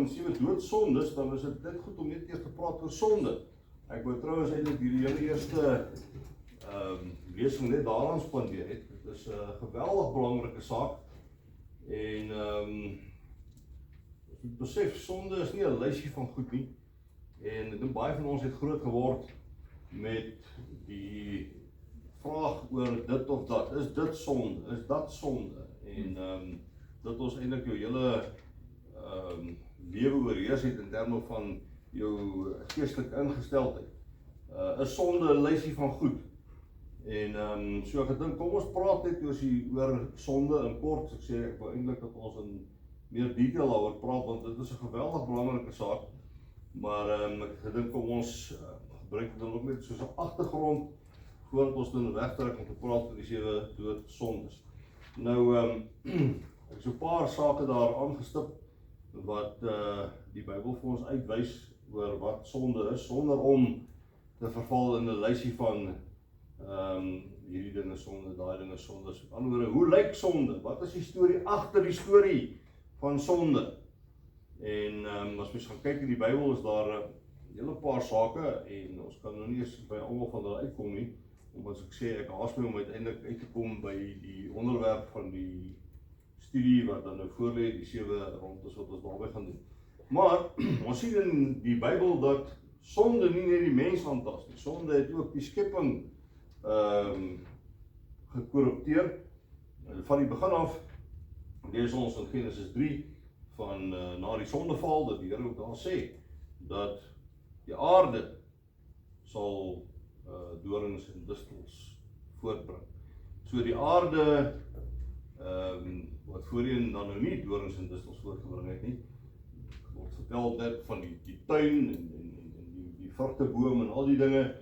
van 7 doodsondes, dan is dit goed om net eers te praat oor sonde. Ek wou trouwens eintlik hierdie hele eerste lesing net daaraan spandeer het. Dit is 'n geweldig belangrike saak. En ons moet besef, sonde is nie 'n lysie van goed nie. En ek dink baie van ons het groot geword met die vraag oor dit of dat. Is dit sonde? Is dat sonde? En dat ons eintlik jou hele lewe oorheers het in terme van jou geestelike ingesteldheid. Is sonde 'n lysie van goed? En so ek gedink, kom ons praat net oor sonde in kort. Ek sê ek wil eintlik dat ons in meer detail daaroor praat, want dit is 'n geweldig belangrike saak. Maar ek gedink, kom ons gebruik dit dan ook net soos 'n agtergrond voordat ons dan wegtrek om te praat oor die 7 doodsondes. Nou ek het so 'n paar sake daar aangestip wat die Bybel vir ons uitwys oor wat sonde is, sonder om te verval in 'n lysie van hierdie dinge sonde, daai dinge sonde. Met ander woorde, hoe lyk sonde? Wat is die storie agter die storie van sonde? En as mens gaan kyk in die Bybel, is daar 'n hele paar sake, en ons kan nou nie eens by almal van hulle uitkom nie, omdat ek sê, ek haas my om uiteindelik uit te kom by die onderwerp van die studie wat dan nou voorlê, die 7 rondes wat ons daarby gaan doen. Maar ons sien in die Bybel dat sonde nie net die mens aantas nie. Sonde het ook die skepping gekorrupteer. Van die begin af, lees ons in Genesis 3 van na die sondeval, dat die Here ook daar sê dat die aarde sal dorings en distels voortbring. So die aarde wat voorheen dan nou nie dorings en distels voortgebring het nie, word vertel net van die tuin en die vrugteboom en al die dinge,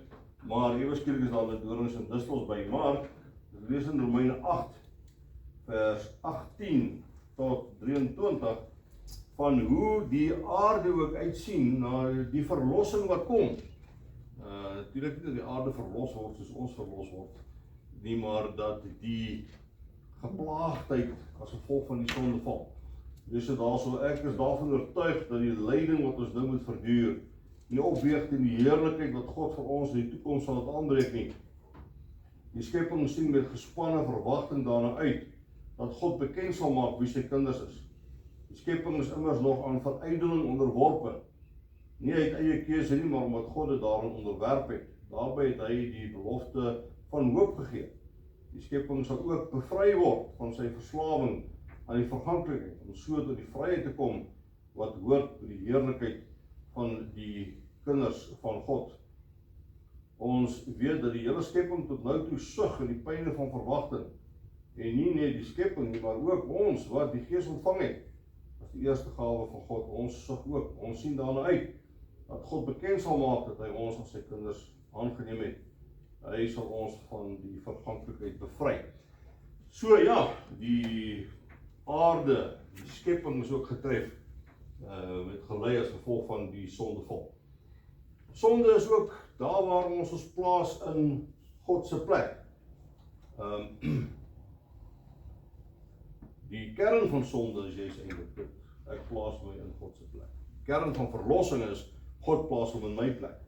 maar ewe skielik is daar met dorings en distels by. Maar ons lees in Romeine 8 vers 18 tot 23 van hoe die aarde ook uitsien na die verlossing wat kom. Natuurlijk nie dat die aarde verlos word soos ons verlos word nie, maar dat die geplaagdheid as gevolg van die sondeval. Dus ek is daarvan oortuig dat die lyding wat ons nou moet verduur nie opweeg teen die heerlikheid wat God vir ons in die toekoms sal het aanbreek nie. Die skepping sien met gespanne verwagting daarna uit dat God bekend sal maak wie sy kinders is. Die skepping is immers nog aan verydeling onderworpe. Nie uit eie keuse nie, maar omdat God dit daarin onderwerp het. Daarby het hy die belofte van hoop gegee. Die skepping sal ook bevry word van sy verslawing aan die verganklikheid, om so tot die vryheid te kom wat hoort by die heerlikheid van die kinders van God. Ons weet dat die hele skepping tot nou toe sug in die pyne van verwagting, en nie net die skepping nie, maar ook ons wat die Gees ontvang het, as die eerste gawe van God. Ons sug ook, ons sien daarna uit, dat God bekend sal maak dat hy ons as sy kinders aangeneem het. Hy sal ons van die verganklikheid bevry. So ja, die aarde, die skepping is ook getref, met gelei as gevolg van die sondeval. Sonde is ook daar waar ons plaas in God se plek. Die kern van sonde is juist eintlik dit. Ek plaas my in God se plek. Die kern van verlossing is God plaas hom in my plek.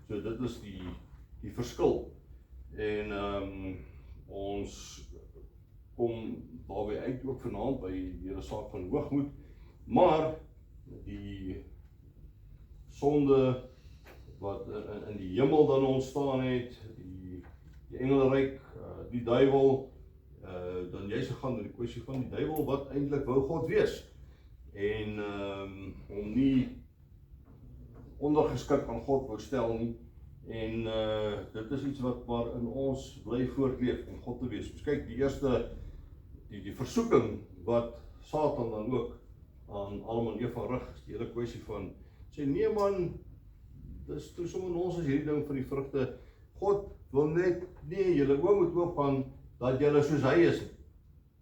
So dit is die verskil. En ons kom daarby uit ook vanaand by die hele saak van hoogmoed, maar die sonde wat in die hemel dan ontstaan het, die engelryk, die duiwel, dan jy se gaan oor die kwessie van die duiwel wat eintlik wou God wees en hom nie ondergeskik aan God wou stel nie. En dit is iets wat maar in ons bly voortleef om God te wees. Dus kyk, die eerste die versoeking wat Satan dan ook aan Adam en Eva rig, is die hele kwessie van sê, nee man, dis toe sommer ons is hierdie ding van die vrugte. God wil net, nee, julle oë moet oopgaan dat julle soos hy is.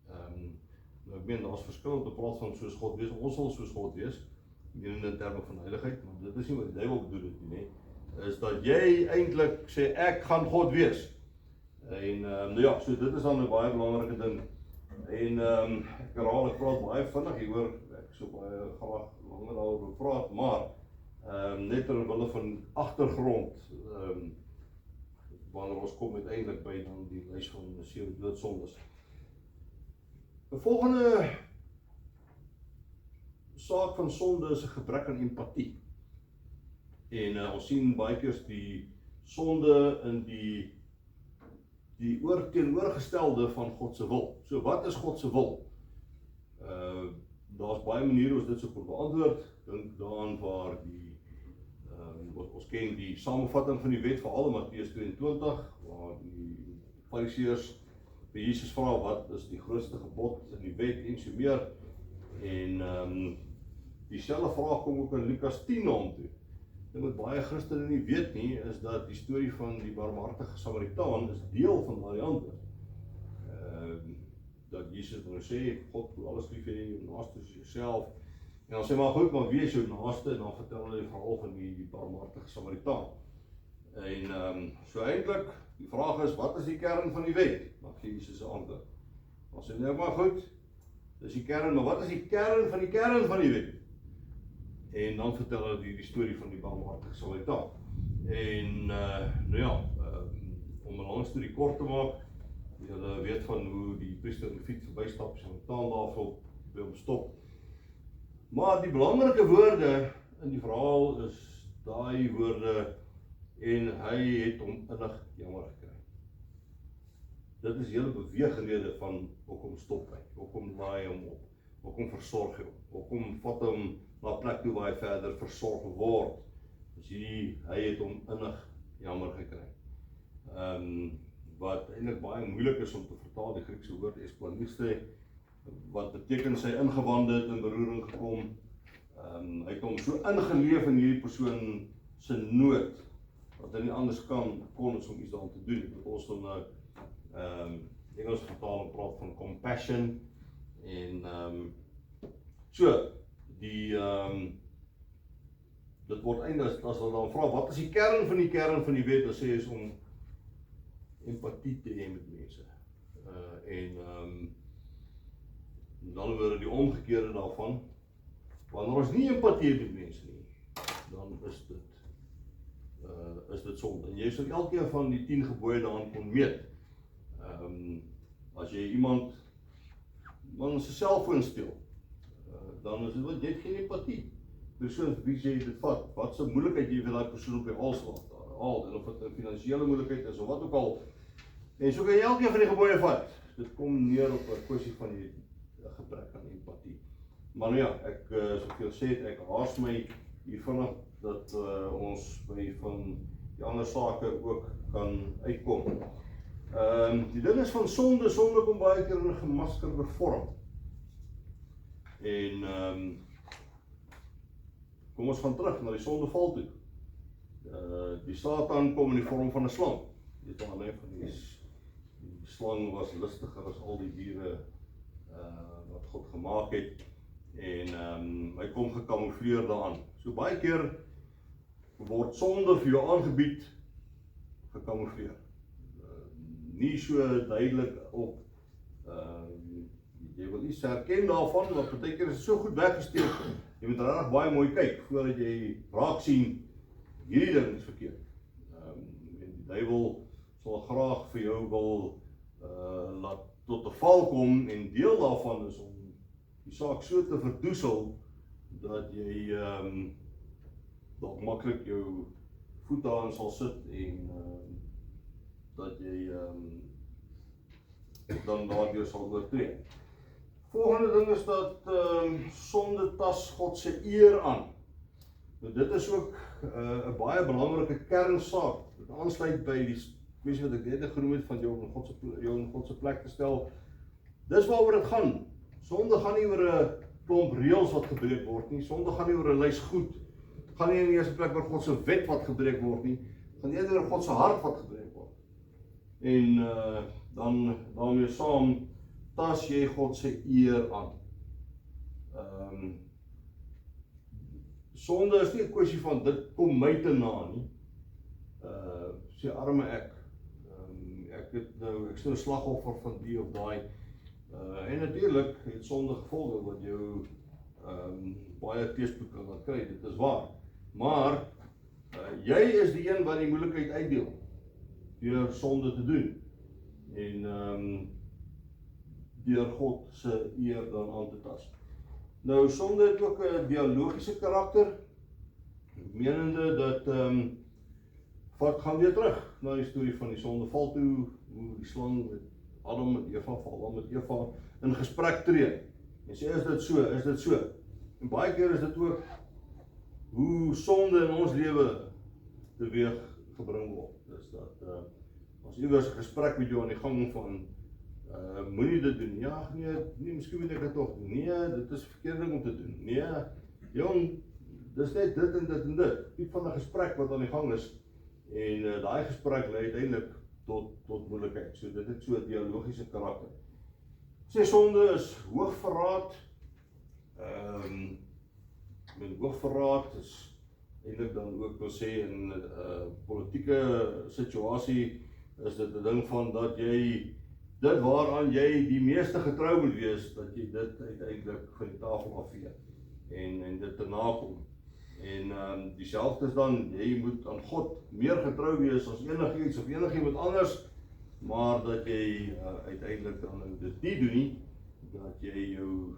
Nou ek meen, daar is verskil om te praat van soos God wees. Ons sal soos God wees, nie in terme van heiligheid, maar dit is nie wat die duiwel bedoel het nie, is dat jy eintlik sê, ek gaan God wees. En nou ja, so dit is dan 'n baie belangrike ding. En ek herhaal, ek praat baie vinnig hieroor, ek so baie graag langer daaroor wil praat, maar net terwille van agtergrond, wanneer ons kom uiteindelik by dan die lys van 7 doodsondes. Die volgende saak van sonde is 'n gebrek aan empatie. En ons sien baie keer die sonde in die teenoorgestelde van God se wil. So wat is God se wil? Daar's baie maniere ons dit sou kon beantwoord. Dink daaraan waar ons ken die samevatting van die wet, veral in Matteus 22, waar die Fariseërs vir Jesus vra wat is die grootste gebod in die wet en so meer. En dieselfde vraag kom ook in Lukas 10 na hom toe. Dit wat baie Christene nie weet nie, is dat die storie van die barmhartige Samaritaan is deel van daardie antwoord. Dat Jesus nou sê, God moet alles lief hê, jou naaste soos jouself. En dan sê maar goed, maar wie is jou naaste? En dan vertel hulle die verhaal van die barmhartige Samaritaan. En so eintlik, die vraag is, wat is die kern van die wet? Dan gee Jesus 'n antwoord. Dan sê nou maar goed, dis die kern, maar wat is die kern van die wet? En dan vertel hulle die storie van die barmhartige Samaritaan. En nou ja, om 'n lang storie kort te maak, julle weet van hoe die priester op die fiets verbystap, Samaritaan daarvoor by hom stop. Maar die belangrike woorde in die verhaal is daai woorde, en hy het hom innig jammer gekry. Dit is die hele beweegrede van hoekom stop hy, hoekom laai hom op, hoekom versorg hy hom, hoekom vat hom na 'n plek toe waar hy verder versorg word. Dus hy het hom innig jammer gekry. Wat eintlik baie moeilik is om te vertaal, die Griekse woord esplaniste, wat beteken sy ingewande het in beroering gekom. Hy het hom so ingeleef in hierdie persoon se nood, wat hy nie anders kon as om iets daaraan te doen. Wat ons dan Engels vertaling praat van compassion. En so, dit word eintlik, as hulle dan vra, wat is die kern van die wet, dan sê hy is om empatie te hê met mense. Dan word die omgekeerde daarvan, wanneer ons nie empatie het met mense nie, dan is dit sonde. En jy sal elkeen van die 10 gebooie daaraan kon meet. As jy iemand se selfoon steel, dan is dit wat, jy het geen empatie. Persoon wie jy dit vat, wat so moeilikheid jy vir daai persoon op die hals haal, en of dit 'n finansiële moeilikheid is of wat ook al. En so kan jy elkeen van die gebooie vat. Dit kom neer op 'n kwessie van die gebrek aan empatie. Maar nou ja, ek soveel sê het, ek haas my hier vinnig dat ons by van die ander sake ook kan uitkom. Die ding is van sonde kom baie keer in 'n gemaskerde vorm. En kom ons gaan terug na die sondeval toe. Die Satan kom in die vorm van 'n slang. Dit van die slang was listiger as al die diere wat God gemaak het. En hy kom gekamoufleer daaraan. So baie keer word sonde vir jou aangebied gekamoufleer. Nie so duidelik op, jy wil iets herken daarvan, maar baie keer is dit so goed weggesteek. Jy moet regtig baie mooi kyk voordat jy raak sien hierdie ding is verkeerd. En die duiwel sal graag vir jou wil laat tot 'n val kom, en deel daarvan is om die saak so te verdoesel dat jy dalk maklik jou voet daarin sal sit en dat jy dan daardeur sal oortree. Volgende ding is dat sonde tas God se eer aan. Nou, dit is ook 'n baie belangrike kernsaak. Dit aansluit by die kwessie wat ek net genoem het van jou in God se plek te stel. Dis waaroor dit gaan. Sonde gaan nie oor 'n klomp reëls wat gebreek word nie. Sonde gaan nie oor 'n lys goed. Dit gaan nie in die eerste plek oor God se wet wat gebreek word nie. Dit gaan eerder oor God se hart wat gebreek word. En dan daarmee saam tas jy God se eer aan. Sonde is nie 'n kwessie van dit kom my te na nie. Sê arme ek. Ek is nou 'n slagoffer van die of daai. En natuurlik het sonde gevolge wat jou baie teespoed kan laat kry, dit is waar. Maar, jy is die een wat die moeilikheid uitdeel, deur sonde te doen. En deur God se eer dan aan te tas. Nou, sonde het ook 'n dialogiese karakter, menende dat, wat gaan weer terug na die storie van die sondeval toe, hoe die slang met Adam met Eva val, dan met Eva in gesprek tree. En sê, is dit so, is dit so? En baie keer is dit ook hoe sonde in ons lewe teweeg gebring word. Dus dat, as iewers 'n gesprek met jou aan die gang van, moenie dit doen. Ja, nee, miskien moet ek dit tog doen. Nee, dit is verkeerde ding om te doen. Nee, jong, dis net dit en dit en dit. Tipe van 'n gesprek wat aan die gang is. En daai gesprek lei uiteindelik tot moeilikheid. So dit het so 'n dialogiese karakter. Sê sonde is hoogverraad. Met hoogverraad is eintlik dan ook wil sê in 'n politieke situasie is dit 'n ding van dat jy dit waaraan jy die meeste getrou moet wees, dat jy dit uiteindelik van die tafel afvee en dit te nakom. En dieselfde is dan, jy moet aan God meer getrou wees as enigiets of enigiemand anders, maar dat jy uiteindelik dan dit nie doen nie, dat jy jou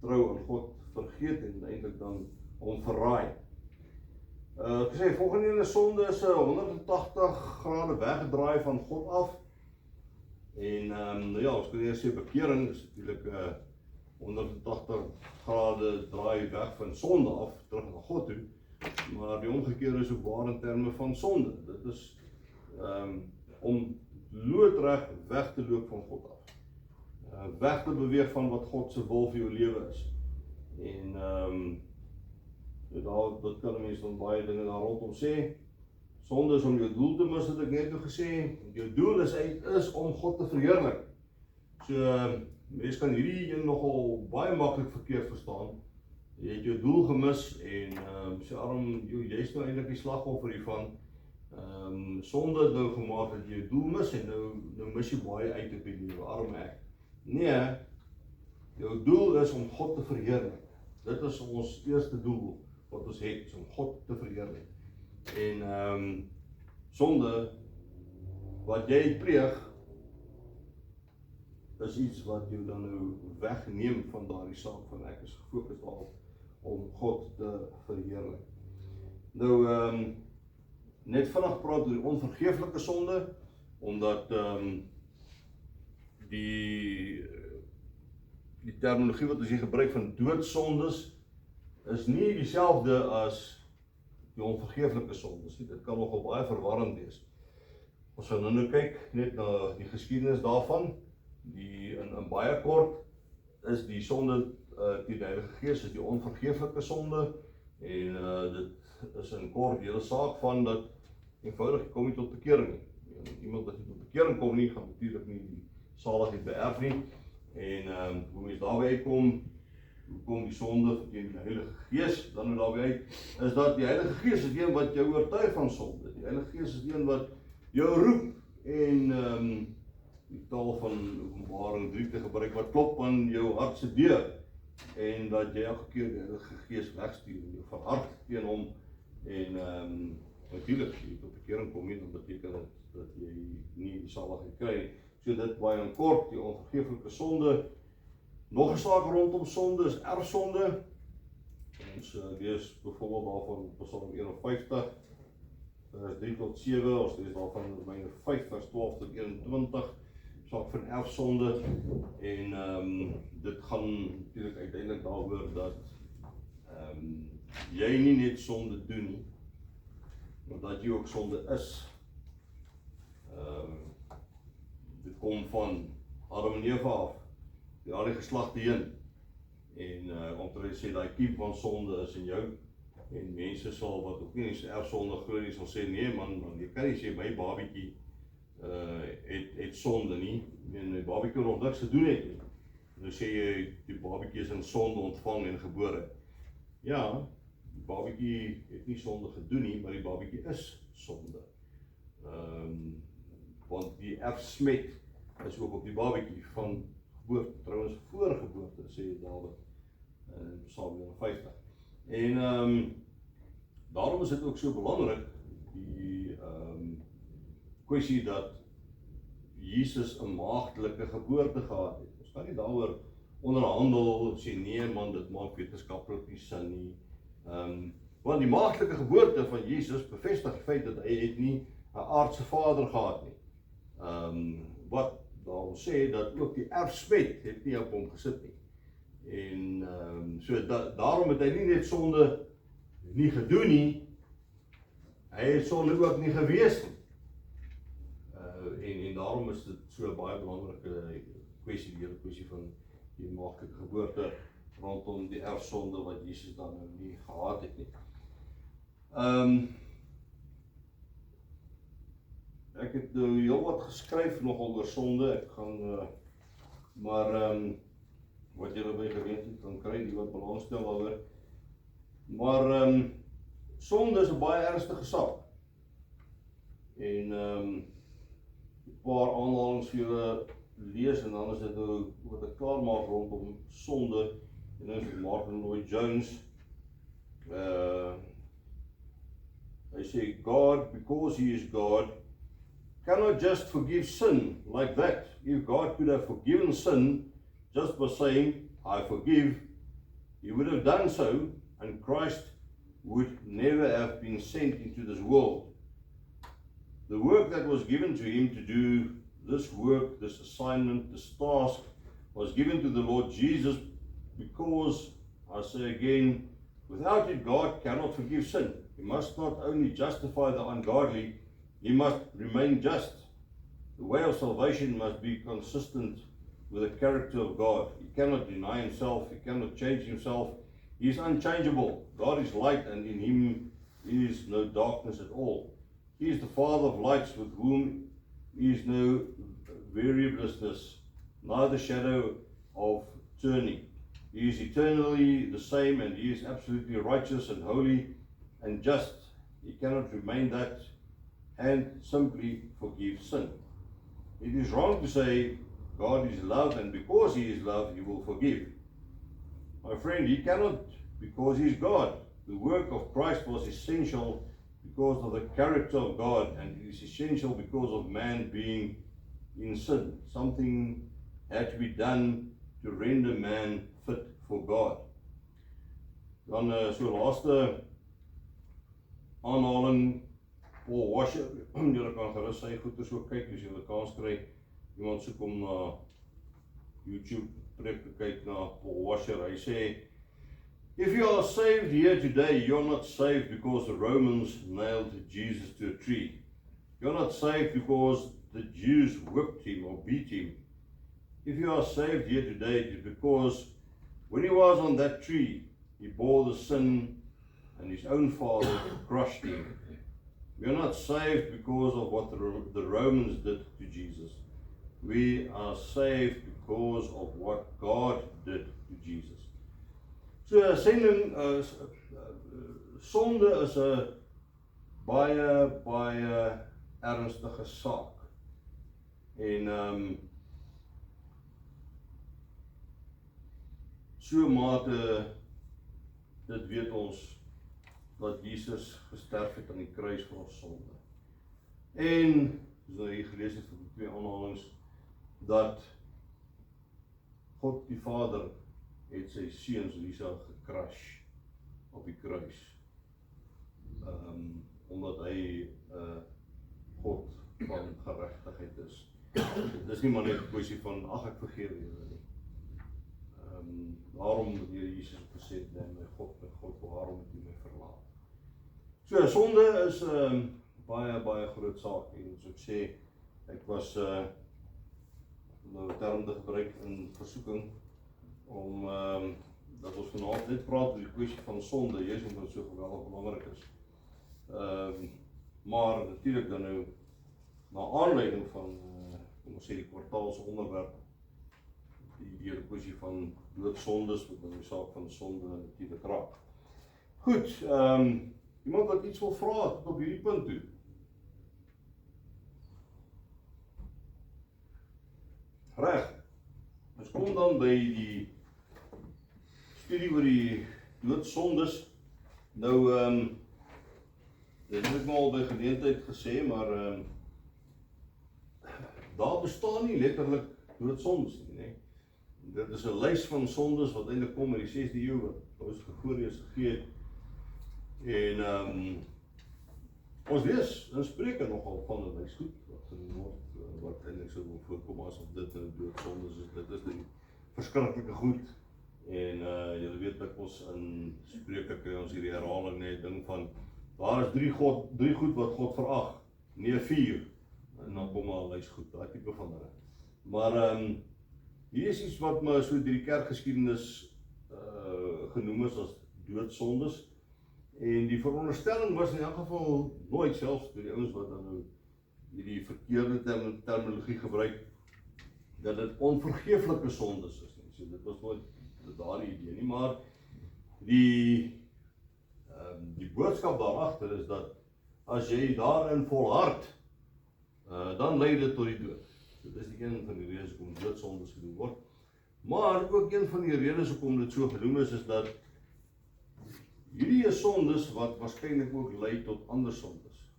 trou aan God vergeet en uiteindelik dan hom verraai. Ek sê, volgende ene sonde is 180 grade weggedraai van God af. En ja, ons kan eers sê bekering is natuurlijk 180 grade draai weg van sonde af, terug na God toe. Maar die omgekeerde is ook waar in terme van sonde. Dit is om loodreg weg te loop van God af. Weg te beweeg van wat God se wil vir jou lewe is. En dat kan 'n mens dan baie dinge daar rondom sê. Sonde is om jou doel te mis, het ek net nog gesê. Jou doel is om God te verheerlik. So, mens kan hierdie een nogal baie maklik verkeerd verstaan. Jy het jou doel gemis en sê Aram, jy is nou eintlik die slagoffer hiervan. Sonde het nou gemaak dat jy jou doel mis en nou mis jy baie uit op die lewe, arm ek. Nee, jou doel is om God te verheerlik. Dit is ons eerste doel wat ons het, is om God te verheerlik. En sonde wat jy pleeg is iets wat jou dan nou wegneem van daardie saak van ek is gefokus daarop om God te verheerlik. Nou net vinnig praat oor die onvergeeflike sonde, omdat die terminologie wat ons hier gebruik van doodsondes is nie dieselfde as die onvergeeflike sondes. Dit kan nogal baie verwarrend wees. Ons gaan nou kyk net na die geskiedenis daarvan. In baie kort is die sonde teen die Heilige Gees, is die onvergeeflike sonde. En dit is in kort die hele saak van dat eenvoudig kom nie tot bekering nie. Iemand wat nie tot bekering kom nie, gaan natuurlik nie die saligheid beerf nie. En hoe mens daarby uitkom, hoe kom die sonde teen die Heilige Gees dan nou daarby uit, is dat die Heilige Gees is die een wat jou oortuig van sonde. Die Heilige Gees is die een wat jou roep en die taal van Openbaring 3 te gebruik, wat klop aan jou hart se deur en dat jy elke keer die Heilige Gees wegstuur en jou verhard teen hom en natuurlijk, as jy tot bekering kom nie, dan beteken dit dat jy nie die saligheid kry. So dit baie in kort, die onvergeeflike sonde. Nog 'n saak rondom sonde is erfsonde. Ons lees byvoorbeeld daarvan Psalm 51 vers 3 tot 7, ons lees daarvan Romeine 5 vers 12 tot 21, saak van erfsonde. En dit gaan natuurlijk uiteindelik daaroor dat jy nie net sonde doen nie, maar dat jy ook sonde is. Dit kom van Adam en Eva af, die al die geslagte heen. En om te sê, die kiem van sonde is in jou. En mense sal, wat ook nie eens erfsonde glo nie, sal sê, nee man, jy kan nie sê, my babietjie het sonde nie, en my babietjie nog niks gedoen het nie. Nou sê jy, die babietjie is in sonde ontvang en gebore. Ja, die babietjie het nie sonde gedoen nie, maar die babietjie is sonde. Want die erfsmet is ook op die babietjie van geboorte, trouwens voor geboorte, sê Dawid. Psalm 51. En daarom is dit ook so belangrik, die kwessie dat Jesus 'n maagdelike geboorte gehad het. Ons kan nie daaroor onderhandel, sê nee man, dit maak wetenskaplik nie sin nie. Want die maagdelike geboorte van Jesus bevestig die feit dat hy het nie 'n aardse vader gehad nie. Wat daarom sê dat ook die erfsmet het nie op hom gesit nie. En daarom het hy nie net sonde nie gedoen nie, hy het sonde ook nie gewees nie. En daarom is dit so 'n baie belangrike kwessie, die hele kwessie van die maagdelike geboorte rondom die erfsonde wat Jesus dan nou nie gehad het nie. Ek het nou heel wat geskryf nogal oor sonde, ek gaan wat julle by geleentheid kan kry, die wat belangstel daaroor. Maar sonde is 'n baie ernstige saak. En 'n paar aanhalings vir julle lees en dan is dit nou wat ek klaar maak rondom sonde. En nou is Martin Lloyd-Jones. Hy sê God, because he is God, cannot just forgive sin like that. If God could have forgiven sin just by saying, I forgive, he would have done so, and Christ would never have been sent into this world. The work that was given to him to do this work, this assignment, this task, was given to the Lord Jesus because, I say again, without it God cannot forgive sin. He must not only justify the ungodly, he must remain just. The way of salvation must be consistent with the character of God. He cannot deny himself, he cannot change himself. He is unchangeable. God is light, and in him is no darkness at all. He is the Father of lights, with whom is no variableness, neither shadow of turning. He is eternally the same, and he is absolutely righteous and holy and just. He cannot remain that and simply forgive sin. It is wrong to say God is love, and because he is love, he will forgive. My friend, he cannot, because he is God. The work of Christ was essential because of the character of God, and it is essential because of man being in sin. Something had to be done to render man fit for God. Dan so laaste aanhaling, Paul Washer. Julle kan gerus sy goeie so kyk as julle kans kry. Iemand soek om na YouTube preek te kyk na Paul Washer. Hy sê, if you are saved here today, you're not saved because the Romans nailed Jesus to a tree. You're not saved because the Jews whipped him or beat him. If you are saved here today, it is because when he was on that tree, he bore the sin and his own father crushed him. We are not saved because of what the Romans did to Jesus. We are saved because of what God did to Jesus. So sending, sonde is 'n baie ernstige saak. En so mate dit weet ons dat Jesus gesterf het aan die kruis vir ons sonde. En soos nou hier gelees het van die 2 aanhalings, dat God die Vader het sy seun Lisa gecrush op die kruis. Omdat hy God van geregtigheid is. Dit is nie maar net 'n kwessie van, ag ek vergewe julle nie. Daarom het Jesus gesê, my God, waarom het u my verlaat? So, sonde is baie groot saak. En soos ek sê, ek was nou 'n term te gebruik in versoeking om dat ons vanaand net praat oor die kwessie van sonde, juist omdat dit so geweldig belangrik is. Maar natuurlik dan nou na aanleiding van kom ons sê die kwartaalse onderwerp, die hele kwessie van doodsondes, wat nou die saak van sonde natuurlik raak. Goed, iemand wat iets wil vra tot op hierdie punt toe. Reg. Ons kom dan by die studie oor die doodsondes. Nou, dit het ek maar al by geleentheid gesê, maar daar bestaan nie letterlik doodsondes nie, nee. Dit is 'n lys van sondes wat eintlik kom in die 6de eeu wat ons Gregorius gegee het. En ons lees in Spreuke nogal van 'n lys goed wat genoem word, wat eintlik sou voorkom asof dit 'n doodsondes is. Dit is die verskriklike goed. En julle weet dat ons in Spreuke kry ons hierdie herhaling net ding van daar is drie goed wat God verag, nie 4. En dan kom maar 'n lys goed, daai tipe van dinge. Maar hier is iets wat my so deur die kerkgeskiedenis genoem is as doodsondes. En die veronderstelling was in elk geval nooit, selfs deur die ouens wat dan nou hierdie verkeerde terminologie gebruik, dat dit onvergeeflike sondes is nie. So dit was nooit daardie idee nie, maar die boodskap daarachter is dat as jy daarin volhard, dan lei dit tot die dood. Dit is die een van die redes hoekom doodsondes genoem word. Maar ook een van die redes hoekom dit so genoem is dat hierdie is sondes wat waarskynlik ook lei tot ander sondes.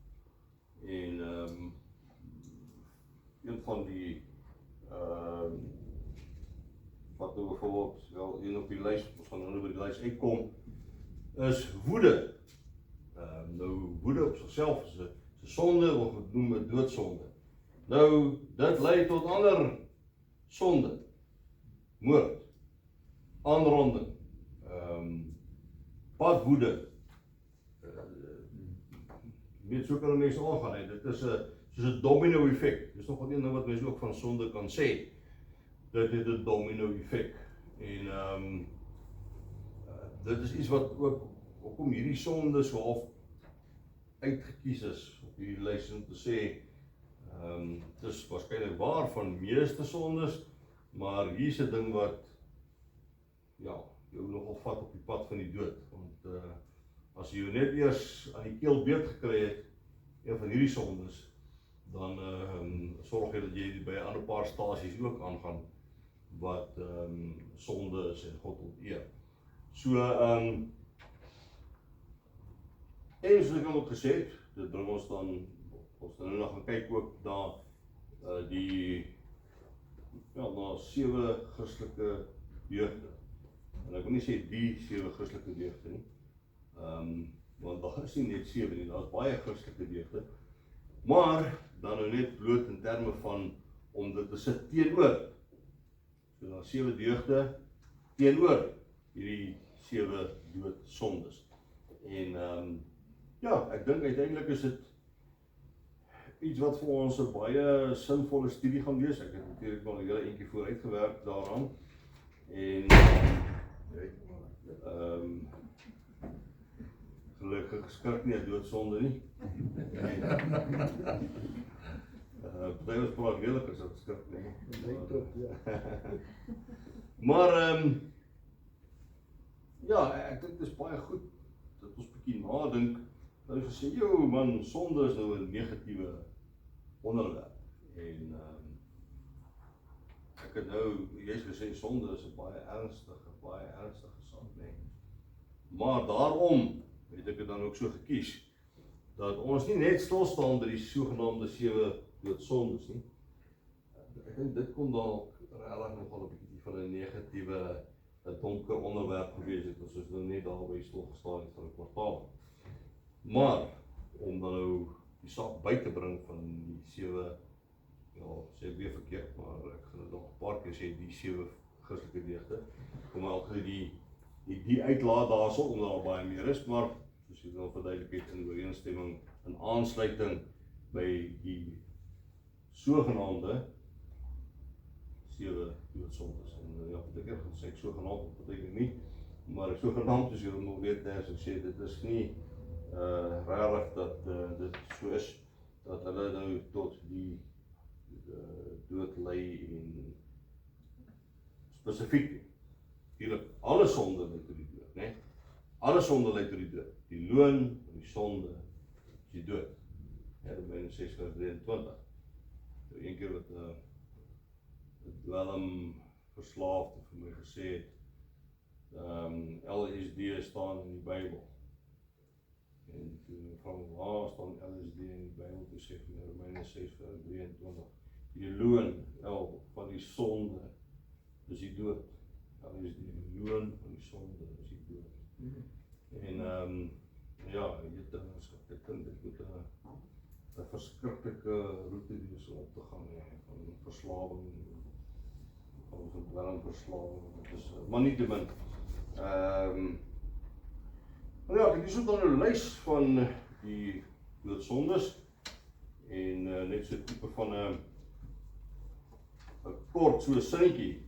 En een van die wat nou bijvoorbeeld wel een op die lys, ons gaan nou by die lys uitkom, is woede. Nou woede op sigself is 'n sonde, of wat noem 'n doodsonde. Nou dit lei tot ander sonde. Moord, aanranding, padwoede. Weet so kan mense aangaan, dit is soos 'n domino effek. Dis nog wat een ding wat mense ook van sonde kan sê. Dit het 'n domino effek. En dit is iets wat ook hoekom hierdie sonde so half uitgekies is op hierdie lys om te sê, dit is waarskynlik waar van meeste sondes, maar hier is 'n ding wat ja, jou nogal vat op die pad van die dood, want as jy jou net eers aan die keel beet gekry het, een van hierdie sondes, dan sorg jy dat jy by 'n ander paar stasies ook aangaan wat sonde is en God onteer. So en soos ek al gesê het, dit bring ons dan nou nog gaan kyk ook na na 7 Christelike deugde. En ek wil nie sê die 7 Christelike deugde nie, want daar is nie net 7 nie, daar is baie Christelike deugde, maar dan nou net bloot in terme van om dit te sit teenoor. So daar 7 deugde teenoor hierdie 7 doodsondes. En ja, ek dink uiteindelik is dit iets wat vir ons 'n baie sinvolle studie gaan wees. Ek het natuurlik al 'n hele entjie vooruit gewerk daaraan. En gelukkig skrik nie 'n doodsonde nie. Party ons praat redelik as dit skrik nie. Maar ja, ek dink dit is baie goed dat ons bietjie nadink. Dat ons gesê, joh man, sonde is nou 'n negatiewe onderwerp. En ek het nou juist gesê, sonde is 'n baie ernstige saak, nee. Maar daarom het ek dit dan ook so gekies, dat ons nie net stil staan by die sogenaamde 7 doodsondes nie. Ek dink dit kon dalk regtig nogal 'n bietjie van 'n negatiewe, 'n donker onderwerp gewees het, as ons nou net daarby stil gestaan het vir 'n kwartaal. Maar, om dan nou die saak by te bring van die 7, ja, sê ek weer verkeerd, maar ek gaan dit nog 'n paar keer sê, die 7 Christelike deugde, kom ook die uitlaat daarso, omdat daar baie meer is, maar, soos jy wel verduidelik het, in ooreenstemming, in aansluiting by die sogenaamde 7 doodsondes. En ja, ek sê ek sogenaamd, beteken nie, maar ek sogenaamd is, jy moet weet, as ek sê, dit is nie rarig dat dit so is, dat hulle nou tot die dood lei en spesifiek, natuurlijk, alle sonde lei tot die dood, né? Alle sonde lei tot die dood. Die loon van die sonde is die dood. Ja, Romeine 6:23. Een keer wat Willem verslaafd vir my gesê het, LSD staan in die Bybel. En toe van waar staan LSD in die Bybel, toe sê van Romeine 6:23, die loon van die sonde is die dood. LSD, die loon van die sonde is die dood. En ja, ek dink dit moet 'n verskriklike roete wees om op te gaan, van verslawing, van dwelmverslawing, dit is, maar nie te min. Ja, ek is ook dan 'n lys van die doodsondes, en net so 'n tipe van 'n kort so 'n sinnetjie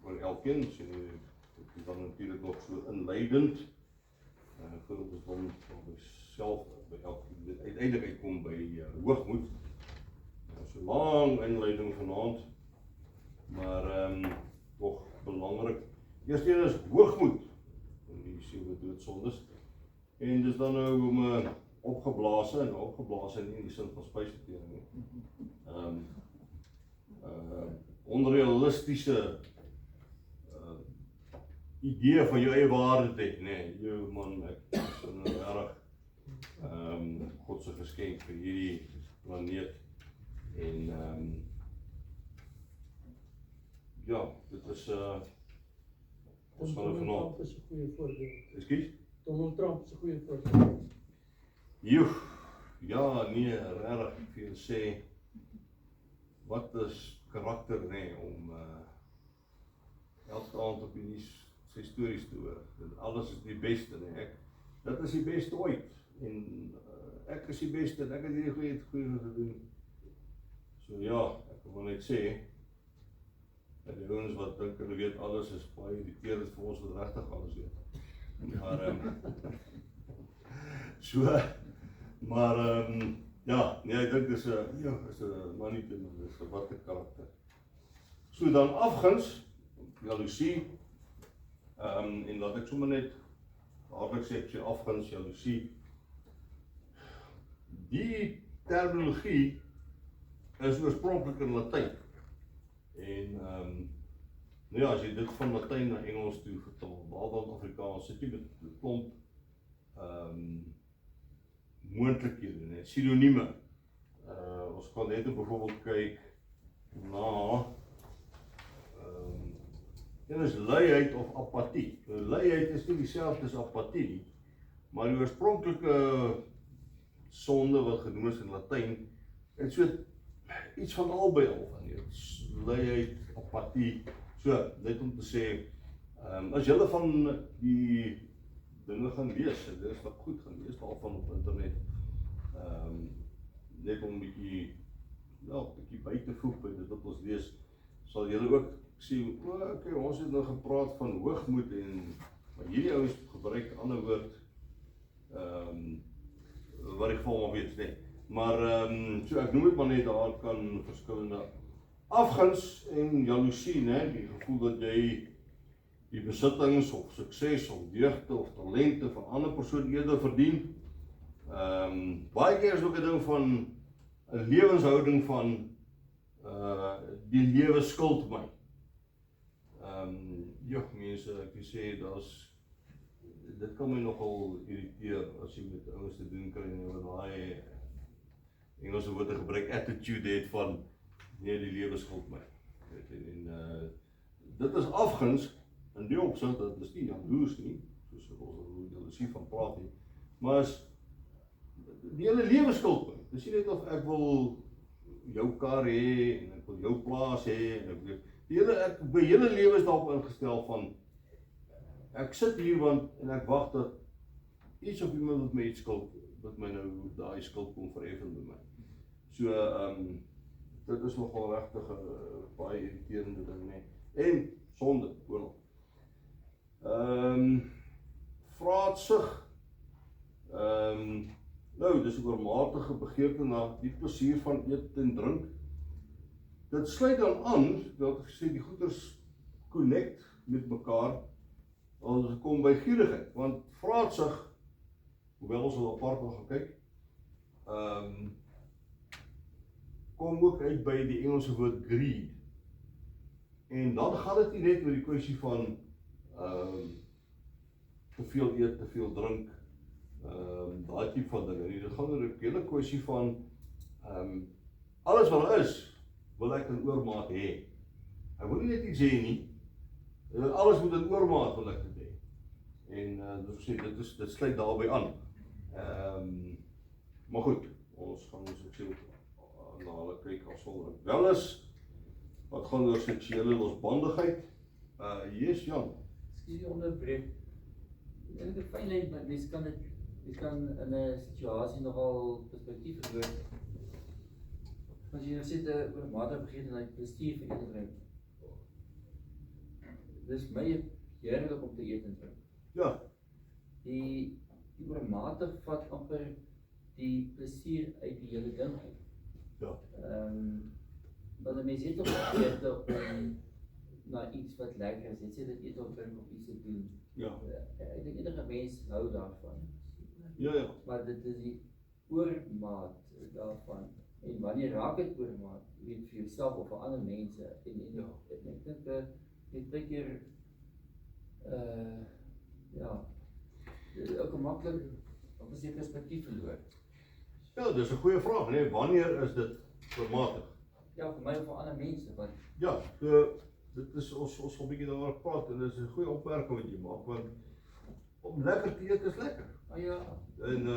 oor elkeen, so dit is dan natuurlik nog so inleidend, voordat ons dan self by elkeen uiteindelik uitkom by hoogmoed. So lang inleiding vanaand, maar nog belangrik. Eerste een is hoogmoed, in die 7 doodsondes, en dis dan nou om opgeblaas nie in die sin van spysvertering nie. Onrealistiese idee van jou eie waarde te hê, nee, jou man, ek is nou erg God se geskenk vir hierdie planeet, en ja, dit is ons gaan Donald vanaand. Trump is 'n goeie voorbeeld. Ekskuus? Donald Trump is 'n goeie voorbeeld. Ja, nee, regtig, ek vir jou sê, wat is karakter, nee, om elke aand op die nuus sy stories te hoor, en alles is die beste, nee, dit is die beste ooit, en ek is die beste, en ek het hierdie goeie gedoen. So ja, ek wil net sê, dat die ouens wat dink hulle weet alles is baie irriterend vir ons wat regtig alles weet. Maar ja, nee, ek dink dis 'n maar nie te min, dis 'n wat 'n karakter. So dan afguns, jaloesie, en laat ek sommer net dadelik sê, ek sê afguns, jaloesie. Die terminologie is oorspronklik in Latyn. En nou ja, as jy dit van Latyn na Engels toe vertaal, behalwe Afrikaans, sit jy met 'n klomp moontlikhede, sinonieme. Ons kan net byvoorbeeld kyk na een is luiheid of apatie. Luiheid is nie dieselfde as apatie nie, maar die oorspronklike sonde wat genoem is in Latyn, het so iets van albei al van hier, luiheid, apatie, so, net om te sê, as julle van die dinge gaan lees, dit is wat goed gaan lees, daarvan op internet, net om 'n bietjie by te voeg by dit wat ons lees, sal julle ook sê, okay, ons het nou gepraat van hoogmoed, maar hierdie ouens gebruik 'n ander woord, wat die geval maar weet, nee. Maar so ek noem dit maar net, daar kan verskillende afguns en jaloesie, nee, die gevoel dat jy die besittings of sukses of deugde of talente van 'n ander persoon eerder verdien. Baie keer is ook 'n ding van 'n lewenshouding van die lewe skuld my. Mense, ek wil sê, dit kan my nogal irriteer as jy met ouens te doen kry en wat daai Engelse woorde gebruik, attitude het van nee, die lewe skuld my. En dit is afguns in die opsig, dat is nie jaloers nie, soos ons jaloesie van praat nie, maar is die hele lewe skuld my. Dis nie net of ek wil jou kar hê en ek wil jou plaas hê en my hele lewe is daarop ingestel van ek sit hier en ek wag dat iets of iemand met my iets skuld, wat my nou daai skuld kom vereffen by my. So dit is nogal regtig baie irriterende ding, nee. En sonde, ook. Vraatsug. Nou, dis 'n oormatige begeerte na die plesier van eet en drink. Dit sluit dan aan, dat ek sê die goeders connect met mekaar, as ons kom by gierigheid, want vraatsug, hoewel ons al apart gaan kyk, kom ook uit by die Engelse woord greed. En dan gaan dit nie net oor die kwessie van te veel eet, te veel drink, daai tipe van dinge. Dit gaan oor 'n hele kwessie van alles wat daar is, wil ek in oormaat hê. Ek wil nie net iets hê nie, alles moet in oormaat wil ek dit hê. En dus sê, dit sluit daarby aan. Maar goed, ons gaan ek sê na hulle kyk as sal wel is, wat gaan oor seksuele losbandigheid. Yes, Jan. Excuse die onderbreek. Ek dink 'n fyn lyn, maar mens kan in 'n situasie nogal perspektief verloor. As jy nou sê oor mate vergeet en hy bestuur vir eet en drink. Dis my heerlik om te eet en drink. Ja, Die oormate vat amper die plesier uit die hele ding uit. ja, Want 'n mens het nog begeerte om na iets wat lekker is, net sê dit eet of drink of iets te doen. ja, Ek dink enige mens hou daarvan. ja, Maar dit is die oormaat daarvan. En wanneer raak dit oormaat, weet vir jouself of vir ander mense. En Ja. ek dink dit baie keer ook maklik om as jy perspektief verloor. ja, dis 'n goeie vraag, nee, wanneer is dit oormatig? Ja, vir my of vir ander mense, want Ja, dit is ons sal 'n bietjie daaroor praat en dis 'n goeie opmerking wat jy maak, want om lekker te eet is lekker. ja, En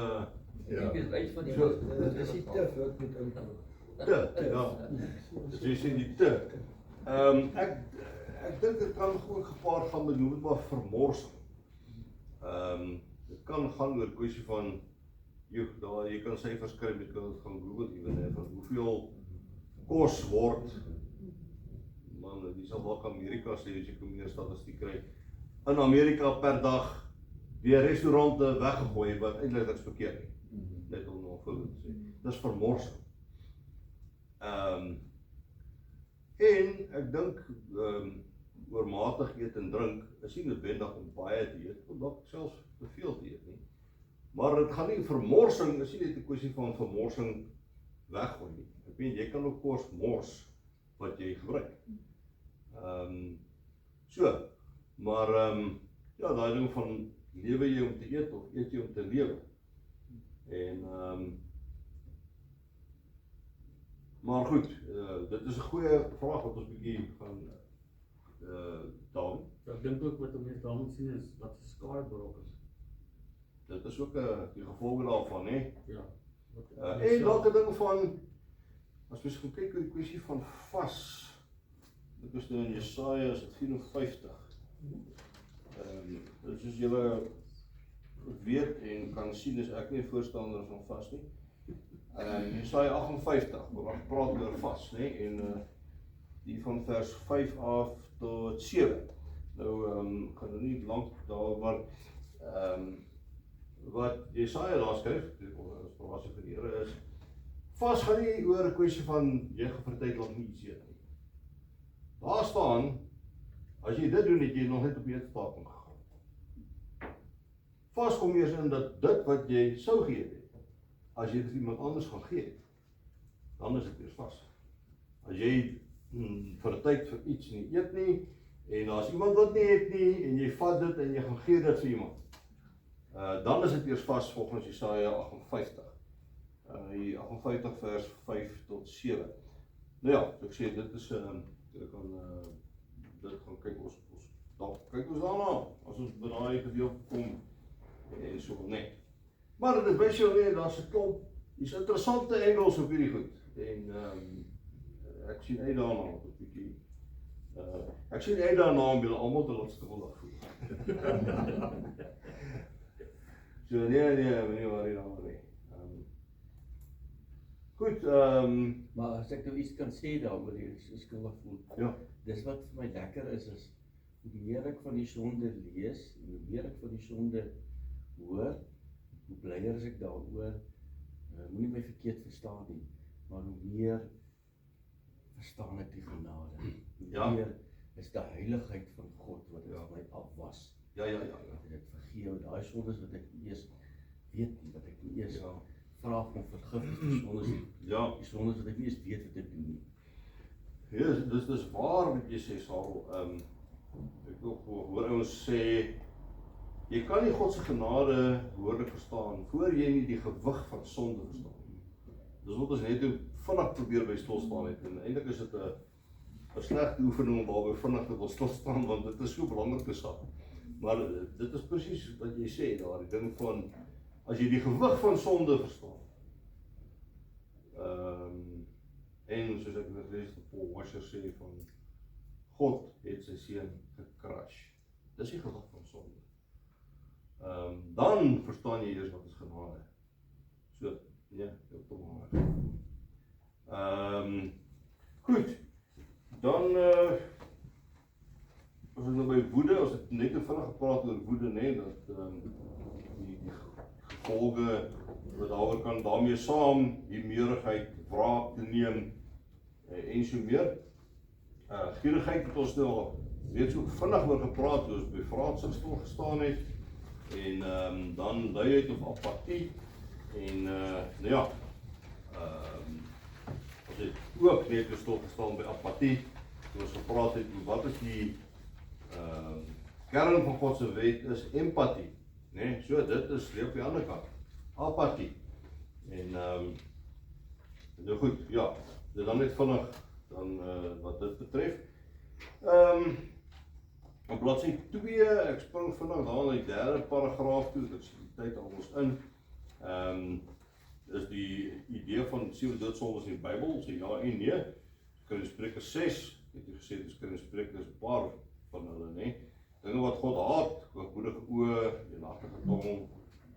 ek is uit van die So, Dis die tif wat moet inkom. ja, dis jy sê die te. Ek dink dit kan gewoon gepaard gaan met noem dit maar vermorsing. Dit kan gaan oor kwessie van jy kan syfers kry, jy kan dit gaan Google ewen van hoeveel kos word, man, die sal dalk Amerika sê as jy kan meer statistiek kry, in Amerika per dag deur restaurante weggegooi wat eintlik niks verkeerd nie. Net om nog vir te sê. Dis vermorsing. En ek dink oormatig eet en drink is nie noodwendig om baie te eet, of dalk selfs te veel te eet nie. Maar dit gaan nie vermorsing, is nie net 'n kwessie van vermorsing weggooi nie. Ek weet jy kan ook kos mors wat jy gebruik. Maar ja, daai ding van lewe jy om te eet of eet jy om te lewe. En maar goed, dit is 'n goeie vraag wat ons bietjie gaan daal. Ek dink ook wat mense daar moet sien is wat se skadeberoep is. Dit is ook die gevolge daarvan, hè. Ja. En dalk 'n ding van as mens gaan kyk oor die kwessie van vas. Dit is nou in Jesaja is dit 54. Dit soos julle weet en kan sien, is ek nie voorstander van vas nie. Jesaja 58, waar gepraat oor vas, né? En die van vers 5 af tot 7. Nou gaan er nie lank daar, maar wat Jesaja daar skryf, as verwasing van die Here is, vas gaan nie oor 'n kwessie van jy gaan vir 'n tyd lank nie iets eet nie. Daar staan, as jy dit doen, het jy nog net op die eetstaking gegaan. Vas kom eers in dat dit wat jy sou geëet het, as jy dit iemand anders gaan gee, dan is dit eers vas. As jy vir 'n tyd vir iets nie eet nie, en as iemand wat nie het nie, en jy vat dit en jy gaan gee dit vir iemand, dan is dit eers vas volgens Jesaja 58. 58 vers 5 tot 7. Nou ja, so ek sê, dit is, dit gaan kyk ons daarna, as ons by daai gedeelte kom, en so net. Maar dit wys jou weer, daar's 'n klomp, hier's interessante engels op hierdie goed, en ek sien uit daarna, op bietjie, ek sien uit daarna om julle almal te laat skuldig voel. So nee, worry daaroor nie. Goed, Maar as ek nou iets kan sê daaroor die skuldig voel. ja, Dis wat vir my lekker is hoe meer ek van die sonde lees, hoe meer ek van die sonde hoor, hoe blyer is ek daaroor. Moenie my verkeerd verstaan nie, maar hoe meer verstaan ek die genade. Hoe Ja. meer is die heiligheid van God wat dit Ja. vir my afwas. ja, Dat dit vergewe, daai sondes wat ek nie eers weet nie, wat ek nie eers Ja. vra om vergifnis vir sondes nie. ja. Die sondes wat ek nie eens weet wat ek doen nie. Ja, dis waar wat jy sê, Saul. Ek wil hoor ouens sê, jy kan nie God se genade behoorlik verstaan voor jy nie die gewig van sonde verstaan. Dis wat ons net vinnig probeer by stil staan het, en eintlik is dit 'n slegte oefening om daarby vinnig te wil stil staan, want dit is so belangrike saak. Maar dit is presies wat jy sê daar, die ding van, as jy die gewig van sonde verstaan, en soos ek net lees, Paul Washer sê van, God het sy seun gecrush. Dis die gewig van sonde. Dan verstaan jy eers wat is genade. So, ja, heeltemal reg. Goed, dan as ek nou by woede, as ek net te vinnig gepraat oor woede, nee, dat die gevolge wat daaroor kan daarmee saam, die meerigheid, wraak te neem, en so meer. Gierigheid het ons nou reeds ook vinnig oor gepraat, toe ons by Franse stil gestaan het, en dan luiheid of apatie, en nou ja, ons het ook net stil gestaan by apatie, toe ons gepraat het oor wat is die kern van God se wet is empatie, nee, so dit is op die ander kant, apatie, en nou goed, ja, dit dan net vinnig, dan wat dit betref, op bladsy 2, ek spring vinnig daar na die 3de paragraaf toe, dit is die tyd almost in, is die idee van 7 doodsondes in die Bybel, sê ja en nee, Spreuke 6, het jy gesê, dis Spreuke, dis 'n paar van hulle, nee, dinge wat God haat, hoogmoedige oë, leenhartige tong,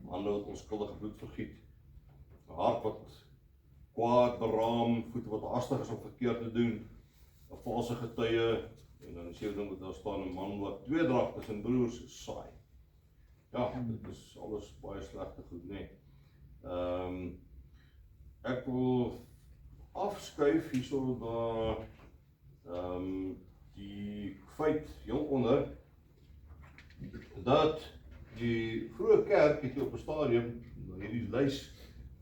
hande wat onskuldige bloed vergiet, 'n hart wat kwaad beraam, voete wat haastig is om verkeerd te doen, 'n valse getuie, en dan die 7 ding wat daar staan, 'n man wat tweedrag tussen broers saai. Ja, dit is alles baie slegte goed, nee. Ek wil afskuif hierso na die feit hieronder, dat die vroeë kerk het op 'n stadium hierdie lys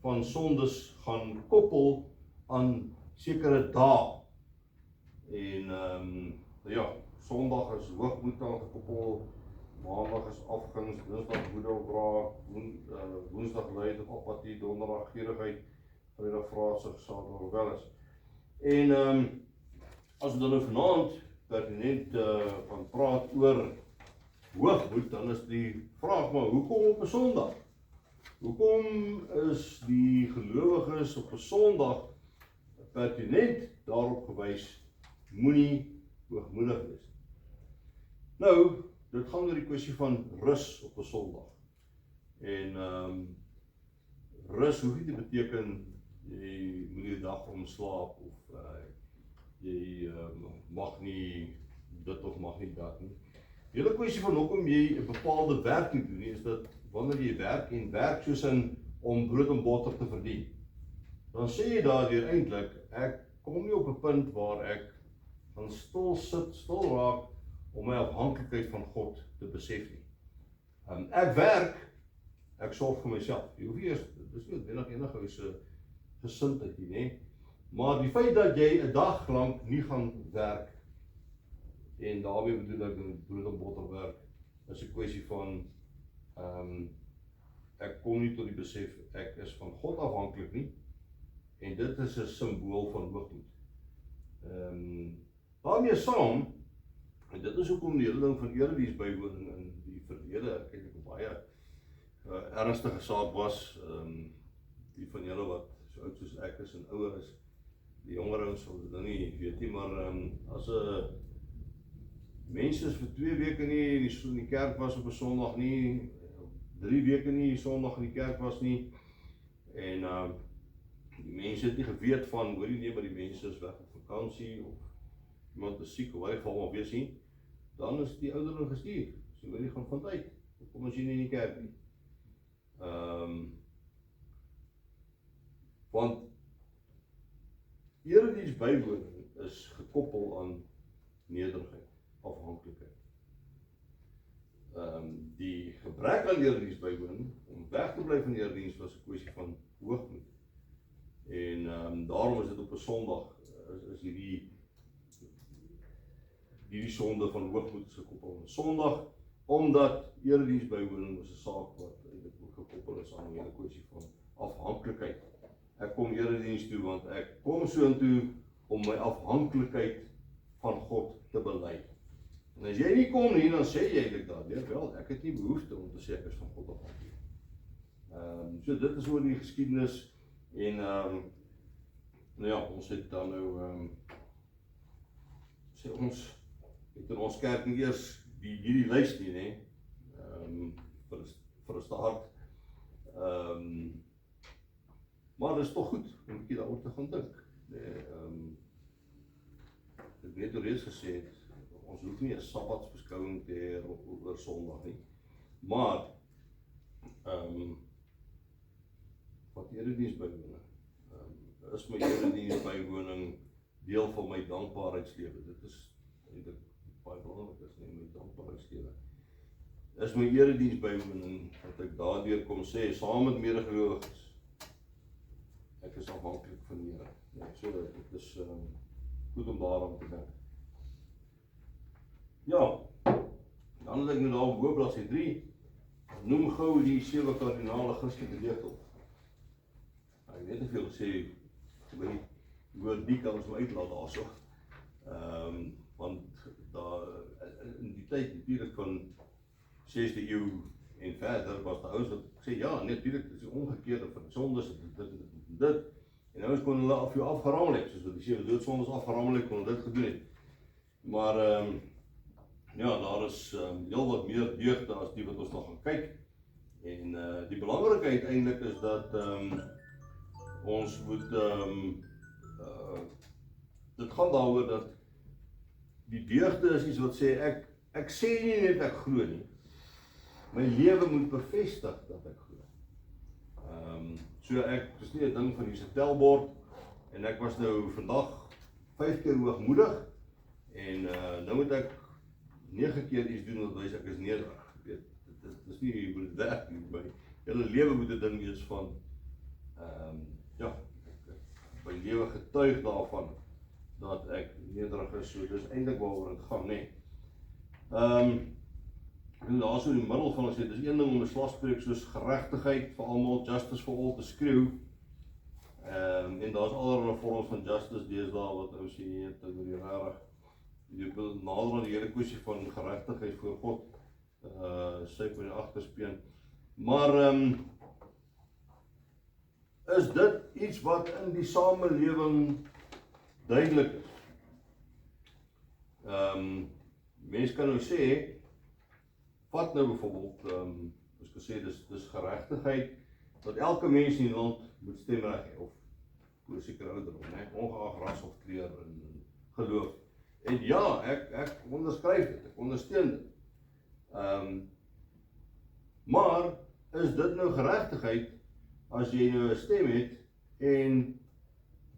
van sondes gaan koppel aan sekere dae. En ja, Sondag is hoogmoed aan gekoppel, Maandag is afguns, Dinsdag woede of wraak, Woensdag luiheid of apatie, Donderdag gierigheid, Vrydag vraatsug, Saterdag of wellus. En as we dan nou vanaand pertinent van praat oor hoogmoed, dan is die vraag maar, hoekom op 'n Sondag? Hoekom is die gelowiges op 'n Sondag pertinent daarop gewys, moenie hoogmoedig wees? Nou, dit gaan oor die kwessie van rus op 'n Sondag. En rus hoef nie te beteken jy moet die dag omslaap of jy mag nie dit of mag nie dat nie. Die hele kwessie van hoekom jy 'n bepaalde werk moet doen, is dat wanneer jy werk en werk soos in om brood en botter te verdien, dan sê jy daardeur eintlik, ek kom nie op 'n punt waar ek gaan stil sit, stil raak om my afhanklikheid van God te besef nie. Ek werk, ek sorg vir myself. Jy hoef nie eers, dit is nie noodwendig enige se gesindheid nie, nee. Maar die feit dat jy 'n dag lank nie gaan werk, en daarmee bedoel ek brood en botter werk, is 'n kwessie van ek kom nie tot die besef, ek is van God afhanklik nie, en dit is 'n simbool van hoogmoed. Daarmee saam, en dit is hoekom die hele ding van erediens bywoning in die verlede, ek het 'n baie ernstige saak was, die van julle wat so oud soos ek is en ouer is, die jonger ouens sal dit nou nie weet nie, maar as mense vir 2 weke nie in die kerk was op 'n Sondag nie, 3 weke nie Sondag in die kerk was nie, en die mense het nie geweet van, hoor jy nie, maar die mense is weg op vakansie, of iemand is siek, of wat geval maar wees nie, dan is die ouderdom gestuur, so hoor jy gaan van tyd, kom as jy nie in die kerk nie. Want erediens bywoning is gekoppel aan nederigheid, afhanklikheid. Die gebrek aan erediens bywoning, om weg te bly van erediens, was 'n kwessie van hoogmoed. En daarom is dit op 'n Sondag, is hierdie sonde van hoogmoed gekoppel aan Sondag, omdat erediensbywoning is 'n saak wat eintlik ook gekoppel is aan 'n hele kwessie van afhanklikheid. Ek kom erediens toe want ek kom soontoe om my afhanklikheid van God te bely. En as jy nie kom nie, dan sê jy eintlik daardeur, wel, ek het nie behoefte om te sê ek is van God afhanklik. So dit is oor die geskiedenis en nou ja, ons het dan nou sê ons het in ons kerk nie eers hierdie lys nie, nê? Vir 'n start. Maar dit is tog goed om 'n bietjie daaroor te gaan dink. Ek weet reeds gesê het, ons hoef nie 'n sabbatsbeskouing te hê oor Sondag nie. Maar wat erediensbywoning, is my erediensbywoning deel van my dankbaarheidslewe. Dit is eintlik baie belangrik, is nie my dankbaarheidslewe. Is my erediensbywoning dat ek daardeur kom sê saam met medegelowiges, ek is afhanklik van die Here. Ja, so dit is goed om daaraan te dink. Ja, dan het ek nou daar bo bladsy 3, noem gou die 7 kardinale Christelike leefstyl. Ek weet nie veel gesê, ek weet nie, woord die kan ons maar uitlaat daarso. Want daar, in die tyd natuurlijk van 6de eeu en verder was daar ouens wat sê, ja, natuurlijk, dit is omgekeerde van sondes, dit, en ouens kon hulle af jou afgerammel het, soos wat die 7 doodsondes afgerammel het, kon hulle dit gedoen het. Maar, ja, daar is heel wat meer deugde as die wat ons nog gaan kyk. En die belangrikheid eintlik is dat ons moet, dit gaan daaroor dat die deugde is iets wat sê, ek sê nie net ek glo nie, my lewe moet bevestig dat ek glo. So ek, dis nie 'n ding van die telbord, en ek was nou vandag 5 keer hoogmoedig, en nou moet ek 9 keer iets doen wat wys ek is nederig. Weet, dit is nie hoe dit werk nie, my hele lewe moet 'n ding wees van, ja, ek my lewe getuig daarvan, dat ek nederig is, so dis eintlik waaroor dit gaan, nê. En daar so in die middel van ons het, dis een ding om 'n slagspreuk soos geregtigheid vir almal, justice for all te skreeu, en daar's allerlei vorms van justice deesdae wat ou sê, jy die rarig, jy wil nader aan die hele kwessie van geregtigheid voor God, sy op die agterspeen, maar is dit iets wat in die samelewing duidelik is? Mens kan nou sê, vat nou byvoorbeeld, as ek sê, dis geregtigheid, dat elke mens in die land moet stemreg hê, of oor sekere ouderdom, ongeag ras of kleur en geloof. En ja, ek onderskryf dit, ek ondersteun dit. Maar, is dit nou geregtigheid, as jy nou 'n stem het, en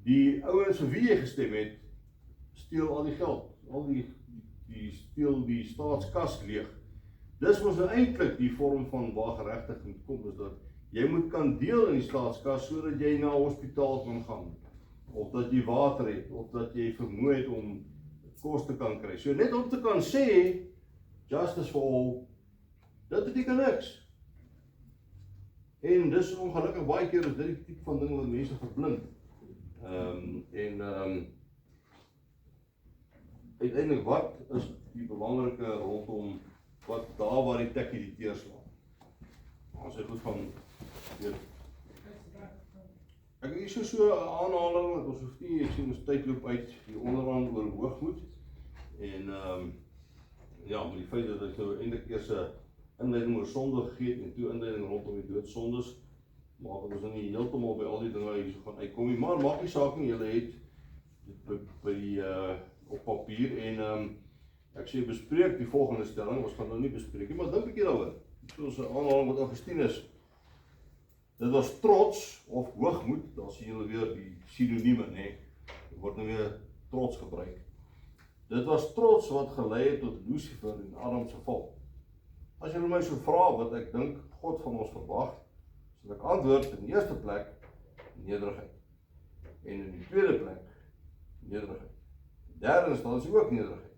die ouens vir wie jy gestem het, steel al die geld, steel die staatskas leeg. Dis mos nou eintlik die vorm van waar geregtigheid moet kom, is dat jy moet kan deel in die staatskas, sodat jy na 'n hospitaal kan gaan, of dat jy water het, of dat jy vermoë het om kos te kan kry. So net om te kan sê, justice for all, dit beteken niks. En dis ongelukkig baie keer is dit die tipe van ding wat mense verblind. Uiteindelik, wat is die belangrike rondom wat daar waar die tekkie die teerslaan? As ek goed van weet. Ek het hier so 'n aanhaling, dat ons hoef nie, ek sien ons tyd loop uit, die onderaan oor hoogmoed. En ja, met die feit dat ek nou eintlik eers 'n inleiding oor sonde gegee het, en toe inleiding rondom die doodsondes, maar ons nou nie heeltemal by al die dinge hier so gaan uitkom nie, maar maak nie saak nie, julle het by op papier, en ek sê bespreek die volgende stelling, ons gaan nou nie bespreek nie, maar dink 'n bietjie daaroor. Soos 'n aanhaling wat Augustinus, dit was trots of hoogmoed, daar sien julle weer die sinonieme, dit word nou weer trots gebruik. Dit was trots wat gelei het tot Lucifer en Adam se val. As julle my so vra wat ek dink God van ons verwag, sal ek antwoord in die eerste plek nederigheid. En in die tweede plek nederigheid. In derde instansie ook nederigheid.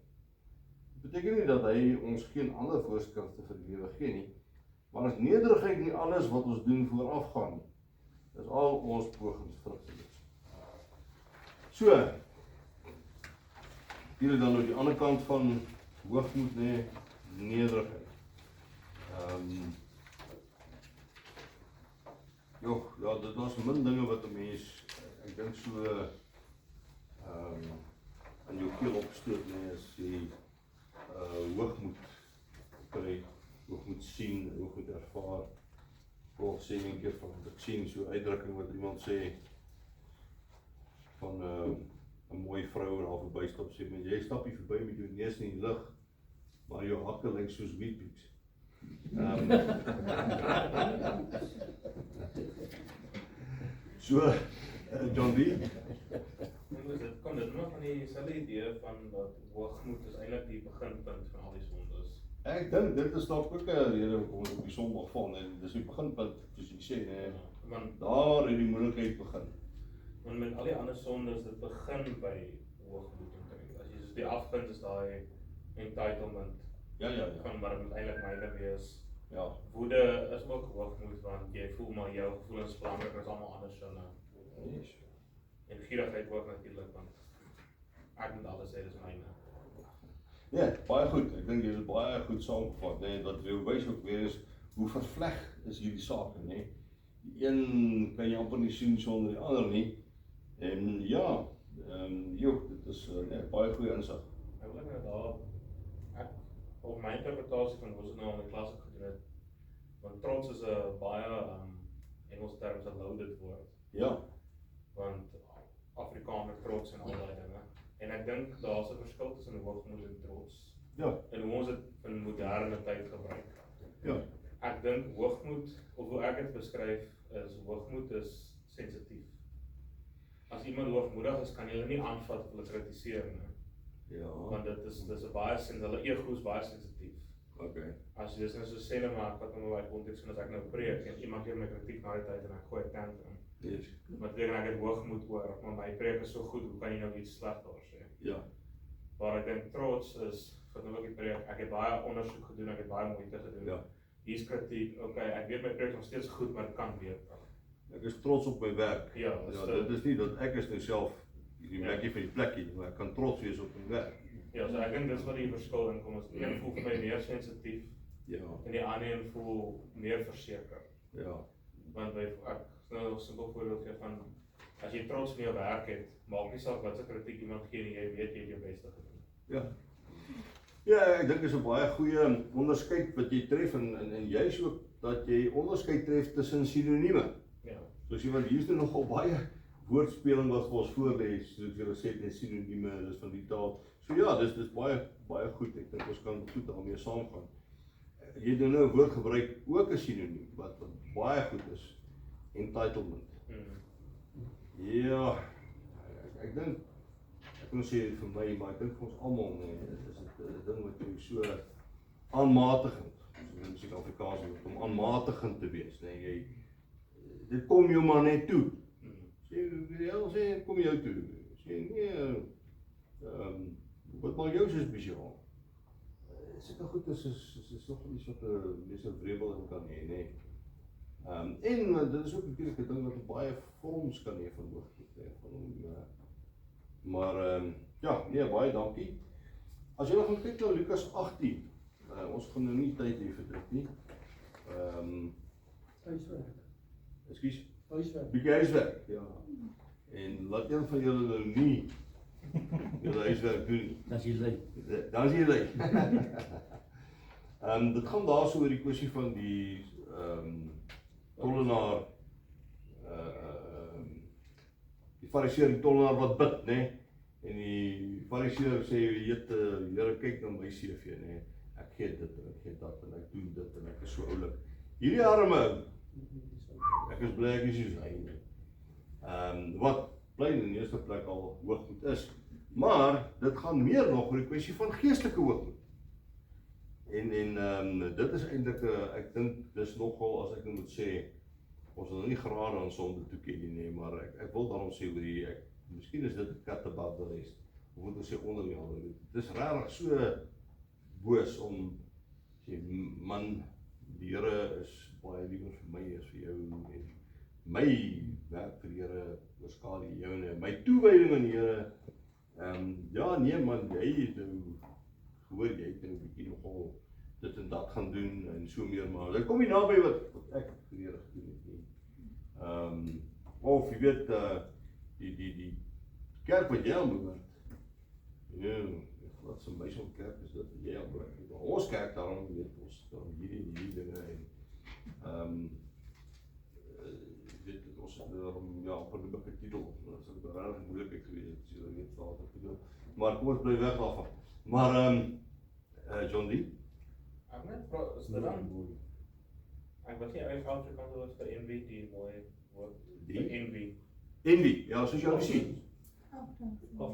Dit beteken nie dat hy ons geen ander voorskrifte vir die lewe gee nie, maar is nederigheid nie alles wat ons doen voorafgaan nie. Dis al ons pogings vrugteloos. So, hier dan nou die ander kant van hoogmoed, nee, nederigheid. Ja, dit was min dinge wat 'n mens, ek dink so, aan jou keel opstoot, nee, as jy hoogmoed kry, hoogmoed sien, hoogmoed ervaar. Ek sê een keer van, ek sien so 'n uitdrukking wat iemand sê, van 'n mooi vrou daar verbystap, sê, men, jy stap hier verby met jou neus in die lug, maar jou hakke lyk soos Weet-Bix. So, John D. Dit kom dit nog van dieselfde idee van dat hoogmoed is eintlik die beginpunt van al die sondes. Ek dink dit is dalk ook 'n rede hoekom ons op die sonde val, en dis die beginpunt, soos jy sê, nee, Want daar het die moeilikheid begin. met al die ander sondes, dit begin by hoogmoed omtrent. As jy soos die afpunt is daai entitlement Ja. van wat dit moet eintlik myne wees. Ja. Woede is ook hoogmoed, want jy voel maar jou gevoelens is belangriker as almal anders sinne. Yes. En gierigheid ook natuurlik, want ek moet alles sê dis myne. Ja, baie goed. Ek dink jy het baie goed saamgevat, nee, wat jy wys ook weer is hoe vervleg is hierdie sake, nee. Die een kan jy amper nie sien sonder die ander nie. En ja, dit is nee, baie goeie insig. Ek wil net daar op my interpretasie van hoe ons dit nou in die klas gedoen het. Want trots is 'n baie Engels term, 'n loaded woord. Ja. Want Afrikaner trots en al daai dinge. En ek dink daar's 'n verskil tussen hoogmoed en trots. Ja. En hoe ons dit in moderne tyd gebruik. Ja. Ek dink hoogmoed, of hoe ek dit beskryf, is hoogmoed is sensitief. As iemand hoogmoedig is, kan jy hulle nie aanvat of hulle kritiseer nie. Ja. Want dit is 'n baie hulle ego is baie sensitief. Okay. As jy dis nou so sê net maar, ek vat nou my konteks en as ek nou preek en iemand gee my kritiek na die tyd en ek gooi 'n tantrum. Yes. Maar dit ek het hoogmoed oor, maar my preek is so goed, hoe kan jy nou iets sleg daar sê? Ja. Waar ek dink trots is, vir nou ook die preek, ek het baie ondersoek gedoen, ek het baie moeite gedoen. Ja. Hier's kritiek, okay, ek weet my preek is nog steeds goed, maar dit kan beter. Ek is trots op my werk. Ja, Dit is nie dat ek is nou self die plekkie vir die plekkie, maar ek kan trots wees op my werk. Ja, so ek dink dis wat die verskil inkom, is die een voel vir my meer sensitief Ja. en die ander een voel meer verseker. Ja. Want ek nou 'n simpel voorbeeld gee van, as jy trots in jou werk het, maak nie saak wat se kritiek iemand gee nie, jy weet jy het jou beste gedoen. Ja. Ja, ek dink is 'n baie goeie onderskeid wat jy tref en juist ook dat jy onderskeid tref tussen sinonieme. Ja. Soos jy want hier's nou nogal baie woordspeling wat vir ons voorlê, soos jy gesê het, sinonieme, dis van die taal. So ja, dis baie goed. Ek dink ons kan goed daarmee saamgaan. Jy het nou 'n woord gebruik, ook 'n sinoniem wat baie goed is. Entitlement. Ja, ek dink ek kan sê vir my, maar ek dink vir ons almal, nee, is dit 'n ding wat jou so aanmatigend, soos in Suid-Afrikaans om aanmatigend te wees, nee, dit kom jou maar net toe. Sê kom jou toe. Sê nee, wat maak jou so spesiaal? Sulke goed is nog iets wat 'n mens 'n wrevel in kan hê, nee. En dit is ook natuurlijk 'n ding wat baie vorms kan hê van hoogmoed, van hom. Maar ja, nee, baie dankie. As jy nog gaan kyk na Lukas 18, ons gaan nou nie tyd hê vir dit nie. Huiswerk. Ekskuus, Huiswerk. bietjie huiswerk, ja. En laat een van julle nou nie julle huiswerk doen nie. Dan is jy lui. Dan is jy lui. Dit gaan daarso oor die kwessie van die tollenaar, die fariseer die tollenaar wat bid, né? En die fariseer sê, Here, kyk na my CV, né? Ek gee dit en ek gee dat en ek doen dit en ek is so oulik. Hierdie arme ou, ek is bly ek is soos hy. Wat bly in die eerste plek al hoogmoed is. Maar dit gaan meer nog oor die kwessie van geestelike hoogmoed. En dit is eintlik, ek dink dis nogal, as ek nou moet sê, ons wil nie graag aan sonde toeken nie, maar ek wil daarom sê oor die, miskien is dit cat above the rest, of moet ons sê onder die ander. Dit is regtig so boos om sê, man, die Here is baie liewer vir my as vir jou en my werk vir die Here oorskaal die joune, my toewyding aan die Here, ja nee man, jy het nou gehoor, jy het nou 'n bietjie nogal dit en dat gaan doen en so meer, maar dit kom nie naby wat ek vir die Here gedoen het nie. Of jy weet, die kerk wat jy aanbehoort, wat so my so'n kerk is dit wat jy aanbehoort. Ons kerk daarom, jy weet, ons dan hierdie dinge en weet, ons het daarom, ja, vir die bikke titel, dat is ook rarig moeilikheid gewees, het, so weet wat ek bedoel. Maar kom ons bly weg daarvan. Maar, John D? Ek net vra, is dit dan, ek weet nie, uit Afrikaans woord vir envy, die mooi woord, vir envy. Envy, ja, soos jy sien.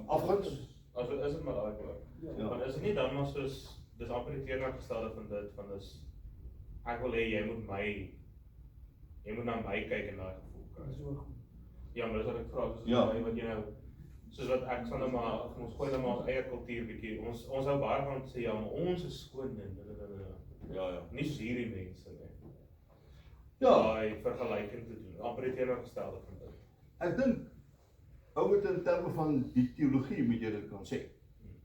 Afguns. As is dit maar daai woord. Ja. Maar is dit nie dan maar soos, dis amper die teenoorgestelde van dit, van dis, ek wil hê jy moet na my kyk en daai gevoel kry. Ja, maar dis wat ek vra, soos Ja. my wat jy nou, soos wat ek sal nou maar, ons gooi nou maar ons eie kultuur bietjie, ons hou baie van sê, ja, maar ons is skoon en Ja. nie soos hierdie mense nie. Ja, Daai vergelyking te doen, amper die teenoorgestelde van dit. ek dink, ou moet in terme van die teologie moet jy dit kan sê.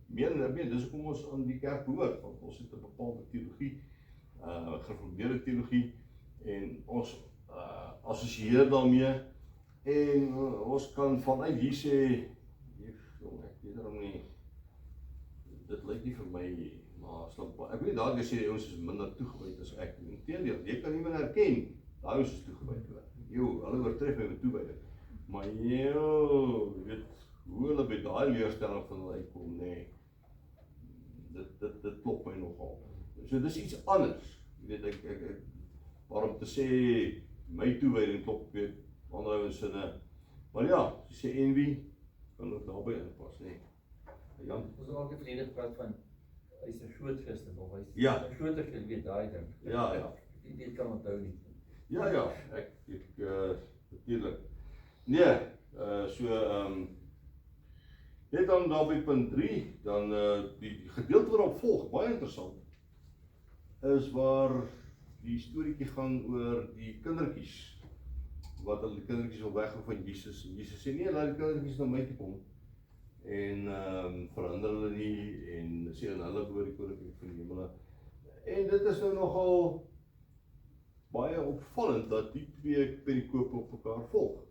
Dis hoekom ons aan die kerk behoort, want ons het 'n bepaalde teologie, gereformeerde teologie, en ons assosieer daarmee, en ons kan vanuit hier sê, ek weet daarom nie, dit lyk nie vir my, maar ek weet daardie sê die ouens is minder toegewyd as ek, inteendeel, jy kan nie meer herken, daai ouens is toegewyd hoor, hulle oortref my met toewyding, maar jy weet, hoe hulle by daai leerstelling van hulle uitkom, nee, dit klop my nogal. So dis iets anders, jy weet, ek waarom te sê, my toewyding klop, weet, ander ouens sinne, maar ja, jy sê envy, kan ook daarby inpas, nee. Jan? Ons het ook verlede gepraat van, hy is 'n groot Christen, of hy is Ja. 'n groter Christen, weet daai ding. Ja. Ek weet kan onthou nie. Ja, ek natuurlijk. Nee, net dan daar by punt 3, dan die gedeelte waarop volg, baie interessant, is waar die storieetjie gaan oor die kindertjies, wat hulle die kindertjies wil weghou van Jesus, en Jesus sê, nee, laat die kindertjies na my toe kom, en verhinder hulle nie, en sê aan hulle behoort die koninkryk van die hemele, en dit is nou nogal baie opvallend, dat die twee perikope op mekaar volg.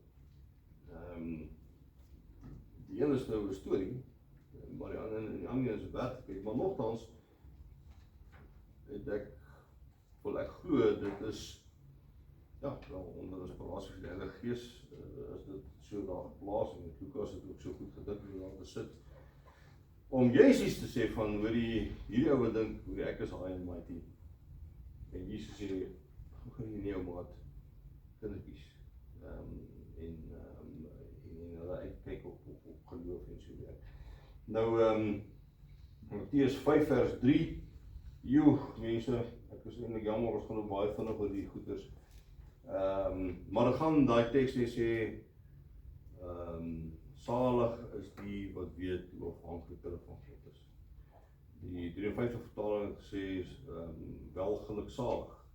Die ene is nou 'n storie, maar die ander is 'n werklikheid, maar nogtans, wil ek glo, dit is, ja, wel onder inspirasie van die Heilige Gees, is dit so daar geplaas, en Lukas het ook so goed gedink hoe daar besit, om Jesus te sê van, hierdie ouwe dink, ek is high and mighty, en Jesus sê, hoe gaan jy nie jou maat, kindertjies, en hulle uitkyk op geloof en so weer. Nou, Matteus 5 vers 3, mense, ek is eintlik jammer, ons gaan nou baie vinnig oor die goeders, maar dan gaan daai teks sê, salig is die wat weet hoe afhanklik hulle van God is. Die 53 vertaling het gesê, welgeluksalig,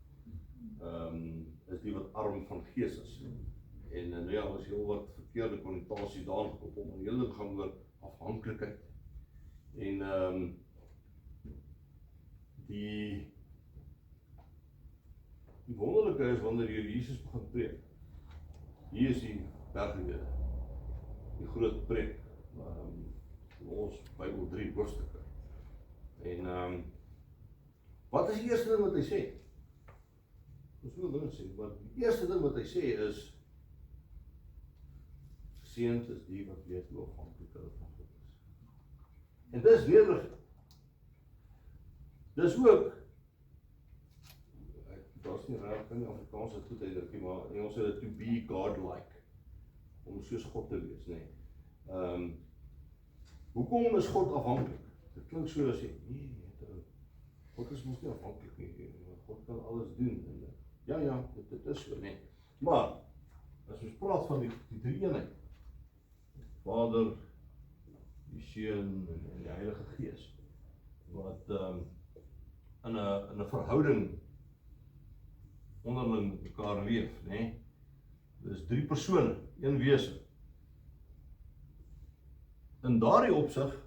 is die wat arm van gees is. En ja, ons heel wat verkeerde konnotasies daar gekoppel, maar die hele ding gaan oor afhanklikheid. En die wonderlike is wanneer jy Jesus begin preek. Hier is die bergrede, die groot preek, ons Bybel 3 hoofstukke. En wat is die eerste ding wat hy sê? Ons wil dinge sê, maar die eerste ding wat hy sê is, geseënd is die wat weet hoe afhanklik hulle van God is. En dis nederig. Dis ook, daar is nie raar in Afrikaans het goed uitdruk nie, maar in Engels het to be God-like, om soos God te wees, nee. Hoekom is God afhanklik? Dit klink so as jy, nee, God is mos nie afhanklik nie, God kan alles doen, en, ja, dit is so, nee. Maar, as ons praat van die drie eenheid, Vader, die Seun en die Heilige Gees, wat in 'n verhouding onderling met mekaar leef, né? Dis 3 persone, een wese. In daardie opsig,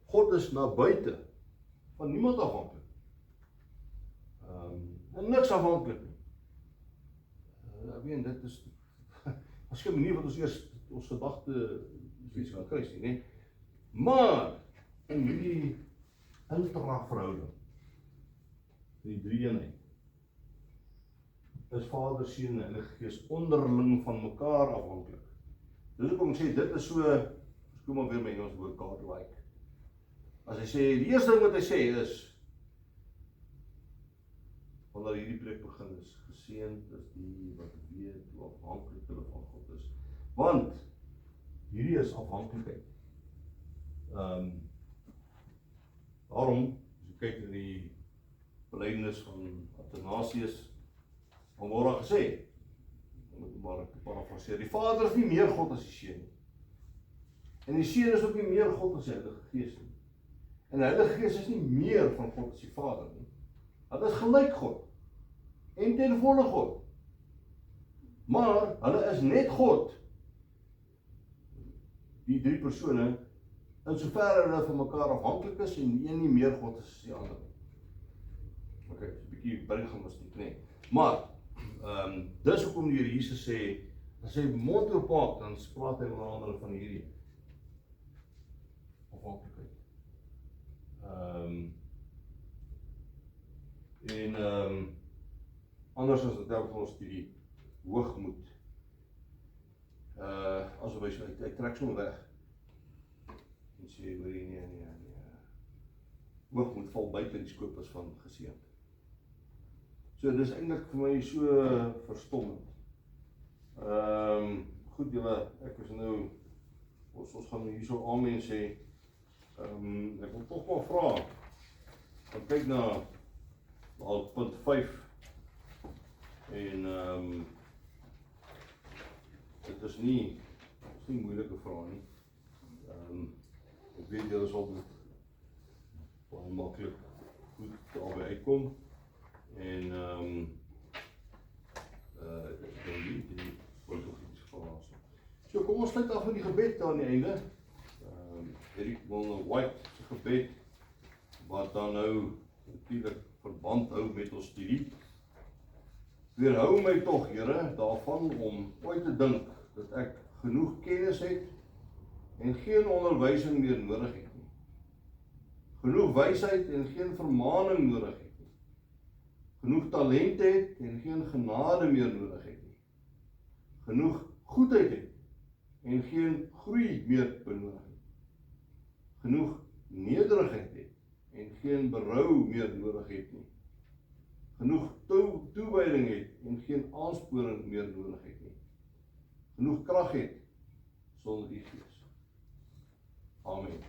God is na buite van niemand afhanklik. En niks afhanklik nie. Ek weet, dit is as geen manier wat ons eers ons gedagte iets kan kry nie, né? Maar in hierdie intraverhouding, die drie-eenheid, is Vader, Seun en Heilige Gees onderling van mekaar afhanklik. Dis hoekom ek sê dit is so, kom maar weer met Engels woord God-like. As hy sê, die eerste ding wat hy sê is, wanneer hierdie preek begin is, geseënd is die wat weet hoe afhanklik hulle van God is. Want hierdie is afhanklikheid. Daarom, as jy kyk in die belydenis van Athanasius, dan word daar gesê, om het maar te parafraseer, die Vader is nie meer God as die Seun nie. En die Seun is ook nie meer God as die Heilige Gees nie. En die Heilige Gees is nie meer van God as die Vader nie. Hulle is gelyk God. En ten volle God. Maar hulle is net God. Die 3 persone, in soverre hulle van mekaar afhanklik is en die een nie meer God is as die ander. Ok, so 'n bietjie berggemystiek, nee. Maar dis hoekom die Here Jesus sê, as hy mond oopmaak, dan praat hy onder andere van hierdie afhanklikheid. Anders as dit ook ons die hoogmoed. Asof hy so, hy trek so weg. En sê, hoorie, nee. Hoogmoed val buite die skopus van geseënd. So, dis eintlik vir my so verstommend. Goed julle, ek is nou, ons gaan hierso amen sê, ek wil toch maar vra, dan kyk na punt 5, en dit is nie moeilike vraag nie. Ek weet julle sal dit baie maklik goed daarby uitkom, en ek dink die wil toch iets gevraag. So kom ons sluit af met die gebed aan die einde. Eric White se gebed, wat dan nou natuurlik verband hou met ons studie. Weerhou my tog, Here, daarvan om ooit te dink dat ek genoeg kennis het en geen onderwysing meer nodig het nie. Genoeg wysheid en geen vermaaning nodig het nie. Genoeg talent het en geen genade meer nodig het nie. Genoeg goedheid het en geen groei meer benodig het. Genoeg nederigheid het en geen berou meer nodig het nie. Genoeg toewyding het en geen aansporing meer nodig het nie. Genoeg krag het sonder die Gees. Amen.